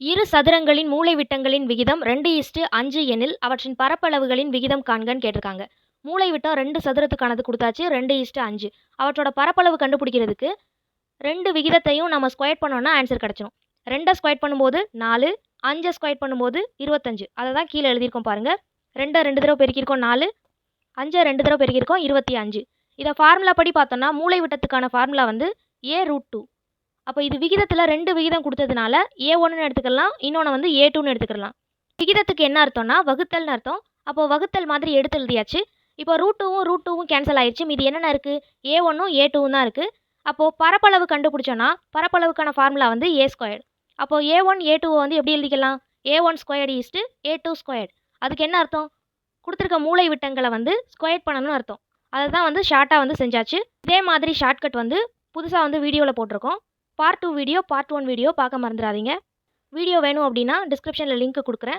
இரு சதுரங்களின் மூலைவிட்டங்களின் விகிதம் 2:5 எனில் அவற்றின் பரப்பளவுகளின் விகிதம் காண்கன்னு கேட்டிருக்காங்க. மூலைவிட்டம் 2 சதுரத்துக்கானது குடுத்தாச்சு 2:5. அவற்றோட பரப்பளவு கண்டுபிடிக்கிறதுக்கு 2 விகிதத்தையும் நம்ம ஸ்கொயர் பண்ணோம்னா ஆன்சர் கிடைச்சிரும். 2 ஸ்கொயர் பண்ணும்போது 4, 5 ஸ்கொயர் பண்ணும்போது 25. அதை தான் கீழே எழுதியிருக்கோம் பாருங்க. 2 2 தடவை பெருக்கியிருக்கோம் 4, 5 2 தடவை பெருக்கியிருக்கோம் 25. இதை ஃபார்முலா படி பார்த்தோம்னா மூலைவிட்டத்துக்கான ஃபார்முலா வந்து a√2. அப்போ இது விகிதத்தில் 2 விகிதம் கொடுத்ததுனால a1ன்னு எடுத்துக்கலாம், இன்னொன்று வந்து a2ன்னு எடுத்துக்கலாம். விகிதத்துக்கு என்ன அர்த்தம்னா வகுத்தல்னு அர்த்தம். அப்போ வகுத்தல் மாதிரி எடுத்து எழுதியாச்சு. இப்போ √2வும் கேன்சல் ஆயிடுச்சு. மீதி என்னென்ன இருக்குது? a1ம் a2வும் தான் இருக்குது. அப்போது பரப்பளவு கண்டுபிடிச்சோன்னா பரப்பளவுக்கான ஃபார்முலா வந்து a². அப்போது a1 a2வை வந்து எப்படி எழுதிக்கலாம்? a1² a2². அதுக்கு என்ன அர்த்தம்? கொடுத்துருக்க மூலை விட்டங்களை வந்து ஸ்கொயர் பண்ணணும்னு அர்த்தம். அதை தான் வந்து ஷார்ட்டாக வந்து செஞ்சாச்சு. இதே மாதிரி ஷார்ட்கட் வந்து புதுசாக வந்து வீடியோவில் போட்டிருக்கோம். பார்ட் 2 வீடியோ, பார்ட் 1 வீடியோ பார்க்க மறந்துடாதீங்க. வீடியோ வேணும் அப்படின்னா டிஸ்கிரிப்ஷனில் லிங்க் கொடுக்குறேன்.